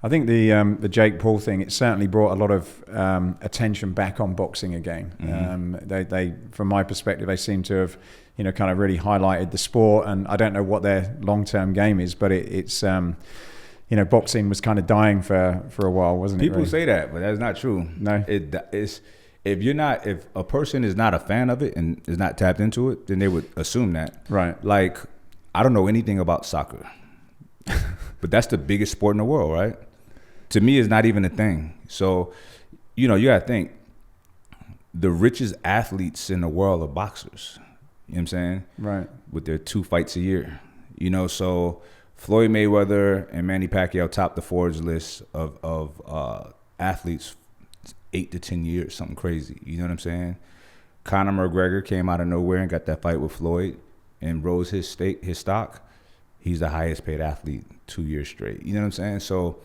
I think the Jake Paul thing, it certainly brought a lot of attention back on boxing again. They from my perspective, they seem to have, kind of really highlighted the sport. And I don't know what their long-term game is, but it's boxing was kind of dying for a while, wasn't it? People say that, but that's not true. No, it's if a person is not a fan of it and is not tapped into it, then they would assume that. Right. Like, I don't know anything about soccer, but that's the biggest sport in the world, right? To me, it's not even a thing. So, you gotta think, the richest athletes in the world are boxers. You know what I'm saying? Right. With their 2 fights a year. So Floyd Mayweather and Manny Pacquiao top the Forbes list of athletes 8 to 10 years, something crazy. You know what I'm saying? Conor McGregor came out of nowhere and got that fight with Floyd and rose his stock. He's the highest paid athlete 2 years straight. You know what I'm saying? So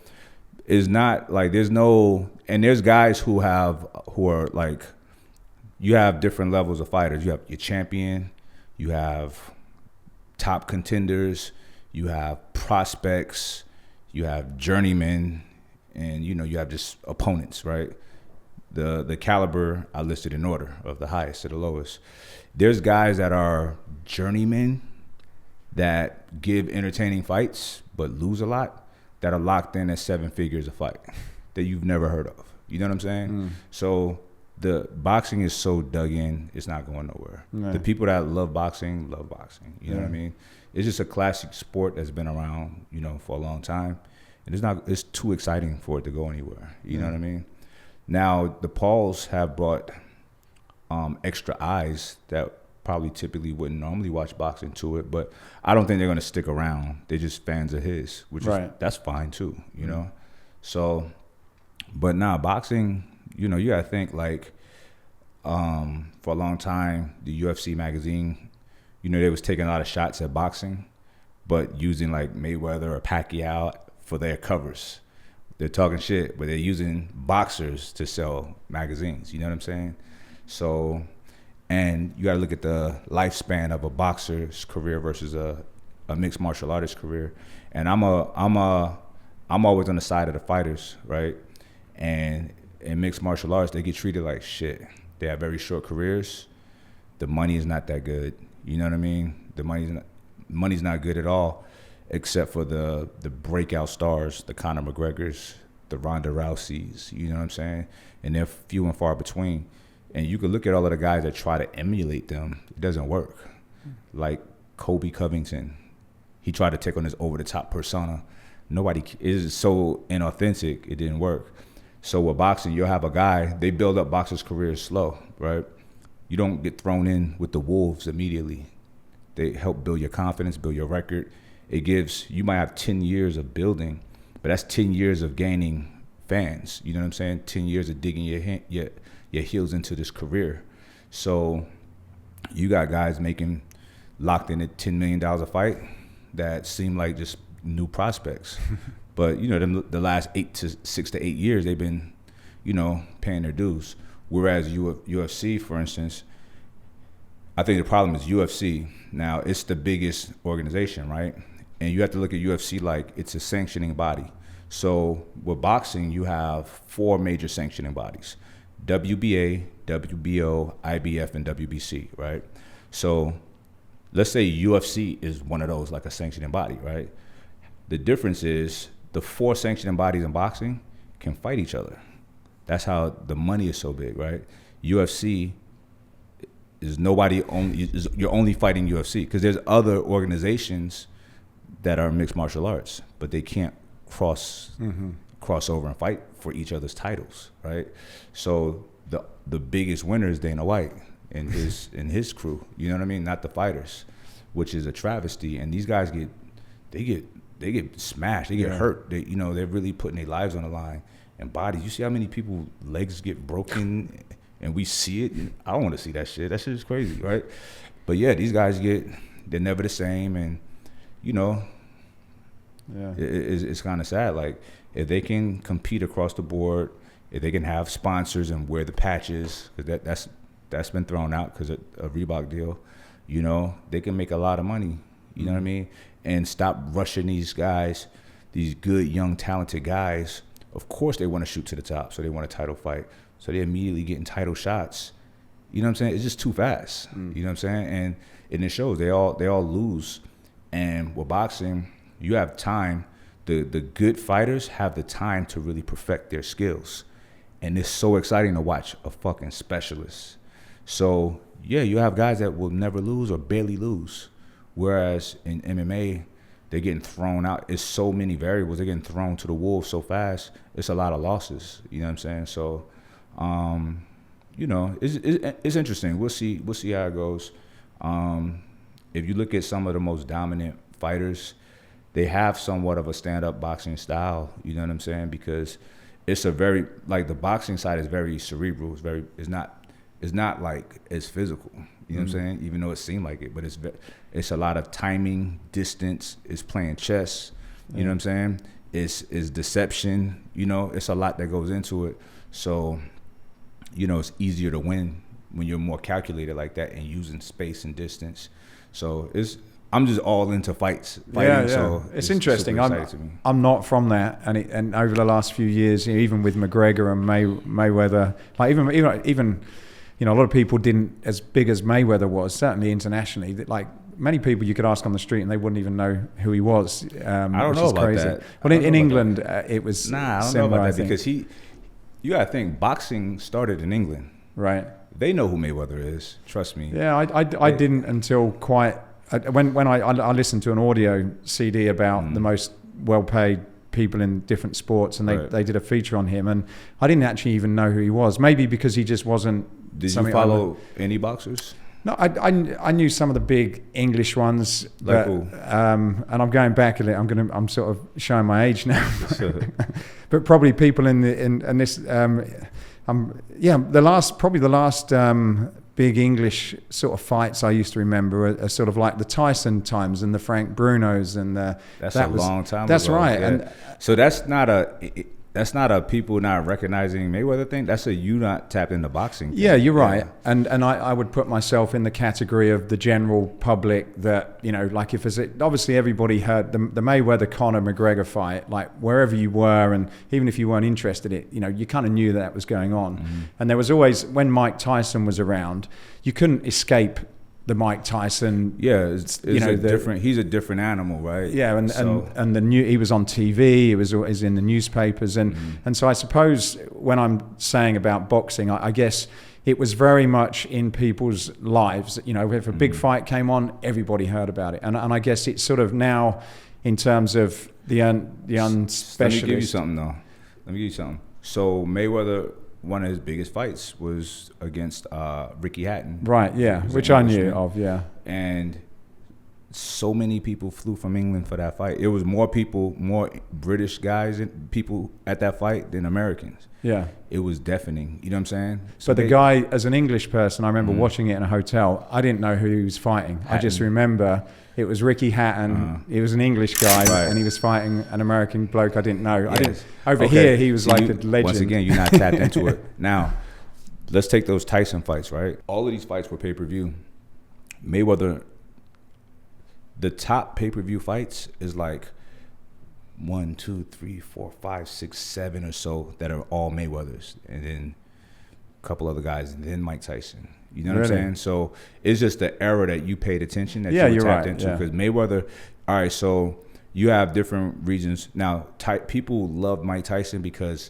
it's not like there's guys who are like, you have different levels of fighters. You have your champion, you have top contenders, you have prospects, you have journeymen, and you have just opponents, right? The caliber I listed in order of the highest to the lowest. There's guys that are journeymen that give entertaining fights but lose a lot, that are locked in at 7 figures a fight that you've never heard of. You know what I'm saying? So the boxing is so dug in, it's not going nowhere. No. The people that love boxing. You know what I mean? It's just a classic sport that's been around, for a long time. And it's too exciting for it to go anywhere. You know what I mean? Now, the Pauls have brought extra eyes that probably typically wouldn't normally watch boxing to it, but I don't think they're going to stick around. They're just fans of his, which is, that's fine too, know? So, but now boxing, you got to think like, for a long time, the UFC magazine, they was taking a lot of shots at boxing, but using like Mayweather or Pacquiao for their covers. They're talking shit, but they're using boxers to sell magazines. You know what I'm saying? So, and you got to look at the lifespan of a boxer's career versus a mixed martial artist career. And I'm always on the side of the fighters, right? And in mixed martial arts, they get treated like shit. They have very short careers. The money is not that good. You know what I mean? The money's not good at all, except for the breakout stars, the Conor McGregors, the Ronda Rouseys. You know what I'm saying? And they're few and far between. And you can look at all of the guys that try to emulate them. It doesn't work. Like Kobe Covington, he tried to take on this over-the-top persona. It is so inauthentic, it didn't work. So with boxing, you'll have a guy, they build up boxers' careers slow, right? You don't get thrown in with the wolves immediately. They help build your confidence, build your record. You might have 10 years of building, but that's 10 years of gaining fans. You know what I'm saying? 10 years of digging your heels into this career. So you got guys locked in at $10 million a fight that seem like just new prospects. But, the last 6 to 8 years, they've been, paying their dues. Whereas UFC, for instance, I think the problem is UFC. Now, it's the biggest organization, right? And you have to look at UFC like it's a sanctioning body. So with boxing, you have 4 major sanctioning bodies: WBA, WBO, IBF, and WBC, right? So let's say UFC is one of those, like a sanctioning body, right? The difference is the 4 sanctioning bodies in boxing can fight each other. That's how the money is so big, right? UFC is you're only fighting UFC because there's other organizations that are mixed martial arts, but they can't cross over and fight for each other's titles, right? So the biggest winner is Dana White and his crew. You know what I mean? Not the fighters, which is a travesty. And these guys get smashed, they get hurt. They're really putting their lives on the line and bodies. You see how many people legs get broken, and we see it. I don't want to see that shit. That shit is crazy, right? But yeah, these guys they're never the same, and it's kind of sad. Like, if they can compete across the board, if they can have sponsors and wear the patches, because that's been thrown out because of a Reebok deal, they can make a lot of money. You know what I mean? And stop rushing these guys these good, young, talented guys, of course they want to shoot to the top, so they want a title fight. So they're immediately getting title shots. You know what I'm saying? It's just too fast. You know what I'm saying? And it shows they all lose. And with boxing, you have time. The good fighters have the time to really perfect their skills. And it's so exciting to watch a fucking specialist. So, yeah, you have guys that will never lose or barely lose. Whereas in MMA, they're getting thrown out. It's so many variables. They're getting thrown to the wolves so fast. It's a lot of losses. You know what I'm saying? So, you know, it's interesting. We'll see how it goes. If you look at some of the most dominant fighters, they have somewhat of a stand-up boxing style. You know what I'm saying? Because it's a very, like, the boxing side is very cerebral. It's not like as physical. You know what I'm saying? Even though it seemed like it, but it's a lot of timing, distance. It's playing chess. You know what I'm saying? It's deception. You know, it's a lot that goes into it. So, you know, it's easier to win when you're more calculated like that and using space and distance. So I'm just all into fighting. Yeah. So it's interesting. To me. I'm not from that, and over the last few years, you know, even with McGregor and Mayweather, like even you know, a lot of people didn't, as big as Mayweather was, certainly internationally, like many people you could ask on the street and they wouldn't even know who he was. I don't know about crazy. that. Well, in England, it was I don't similar, know about that because you got to think, boxing started in England. Right. They know who Mayweather is. Trust me. Yeah, I didn't until quite when I listened to an audio CD about the most well-paid people in different sports, and they did a feature on him, and I didn't actually even know who he was. Maybe because he just wasn't. Did you follow any boxers? No, I knew some of the big English ones, like but, who? And I'm going back a little. I'm sort of showing my age now, but probably people in this. The last big English sort of fights I used to remember are sort of like the Tyson times and the Frank Brunos and that's a long time that's ago. right. Yeah. And so that's not a people not recognizing Mayweather thing. That's a you not tapped into boxing thing. Yeah, you're right. And I would put myself in the category of the general public that, you know, like if obviously everybody heard the Mayweather Conor McGregor fight, like wherever you were, and even if you weren't interested in it, you know, you kind of knew that was going on. And there was always, when Mike Tyson was around, you couldn't escape the Mike Tyson. Yeah, it's different. He's a different animal, right? Yeah, and he was on TV. He was in the newspapers, and so I suppose when I'm saying about boxing, I guess it was very much in people's lives. You know, if a big fight came on, everybody heard about it, and I guess it's sort of now in terms of the unspecialist. Let me give you something though. Let me give you something. So Mayweather, one of his biggest fights was against Ricky Hatton. Right, yeah, which I knew of, yeah. And so many people flew from England for that fight. It was more British guys and people at that fight than Americans. Yeah. It was deafening, you know what I'm saying? So the guy, as an English person, I remember watching it in a hotel. I didn't know who he was fighting. Hatton. I just remember it was Ricky Hatton. He was an English guy, and he was fighting an American bloke I didn't know. Yes. Here, he was a legend. Once again, you're not tapped into it. Now, let's take those Tyson fights, right? All of these fights were pay-per-view. Mayweather, the top pay-per-view fights is like 1, 2, 3, 4, 5, 6, 7 or so that are all Mayweathers, and then a couple other guys, and then Mike Tyson. You know what I'm saying? So it's just the era that you paid attention that you were tapped into. Because Mayweather, all right, so you have different regions. Now, people love Mike Tyson because,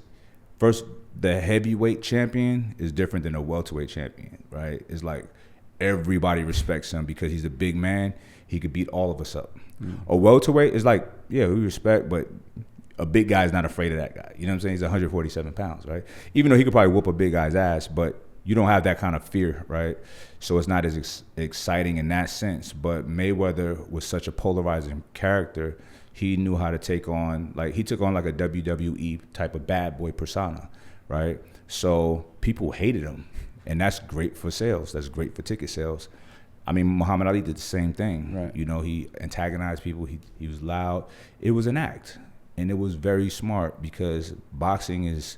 first, the heavyweight champion is different than a welterweight champion, right? It's like everybody respects him because he's a big man. He could beat all of us up. A welterweight is like, yeah, we respect, but a big guy is not afraid of that guy. You know what I'm saying? He's 147 pounds, right? Even though he could probably whoop a big guy's ass, but you don't have that kind of fear, right? So it's not as exciting in that sense. But Mayweather was such a polarizing character. He knew how to take on, he took on like a WWE type of bad boy persona, right? So people hated him, and that's great for sales. That's great for ticket sales. I mean, Muhammad Ali did the same thing. Right. You know, he antagonized people. He was loud. It was an act, and it was very smart because boxing is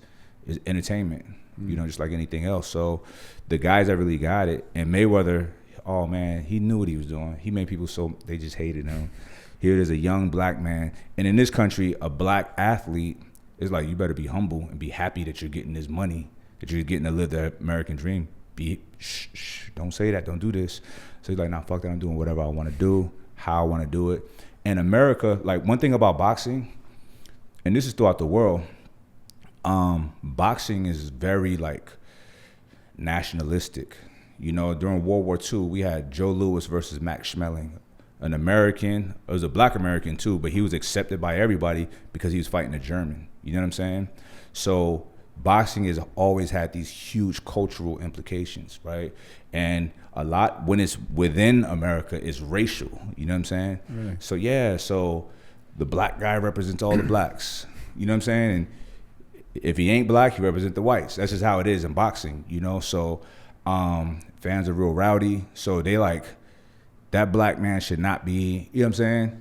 entertainment. You know, just like anything else. So the guys that really got it, and Mayweather, oh man, he knew what he was doing. He made people so they just hated him. Here it is, a young black man. And in this country, a black athlete is like, you better be humble and be happy that you're getting this money, that you're getting to live the American dream. Don't say that, don't do this. So he's like, nah, fuck that, I'm doing whatever I want to do, how I want to do it. And America, like one thing about boxing, and this is throughout the world, boxing is very like nationalistic. You know, during World War II, we had Joe Louis versus Max Schmeling, an American. It was a black American too, but he was accepted by everybody because he was fighting a German. You know what I'm saying? So boxing has always had these huge cultural implications, right? And a lot, when it's within America, is racial. You know what I'm saying? Really? So yeah, so the black guy represents all the blacks. You know what I'm saying? And if he ain't black, he represents the whites. That's just how it is in boxing, you know? So fans are real rowdy. So they like, that black man should not be, you know what I'm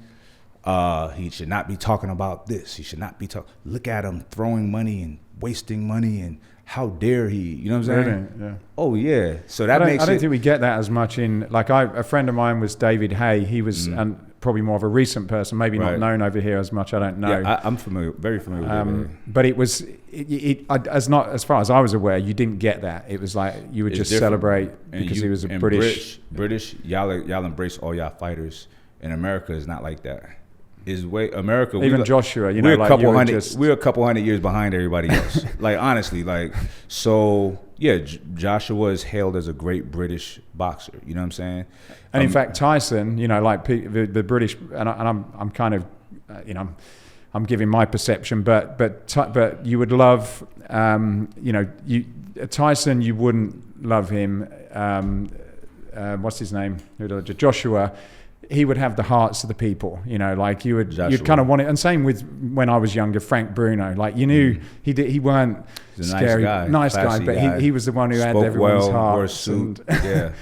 saying? He should not be talking about this. He should not be talking. Look at him throwing money and wasting money, and how dare he? You know what I'm saying? Really? Yeah. Oh yeah. So that makes I don't think we get that as much in, like a friend of mine was David Hay. He was probably more of a recent person, maybe not known over here as much. I don't know. Yeah, I'm familiar, very familiar with David. But it was, as far as I was aware, you didn't get that. It was like you would just different. Celebrate because he was a British. Y'all embrace all y'all fighters. In America, is not like that. Is way America. Even Joshua, you know, we're like we're a couple hundred years behind everybody else. Like honestly, like so. Yeah, Joshua is hailed as a great British boxer. You know what I'm saying? And in fact, Tyson, you know, like the British, and I'm kind of, you know, I'm giving my perception, but you would love, you know, Tyson, you wouldn't love him. What's his name? Joshua. He would have the hearts of the people, you know, like you'd kind of want it. And same with when I was younger, Frank Bruno, like you knew he weren't He's a scary, nice guy, but he was the one who had everyone's hearts. Yeah.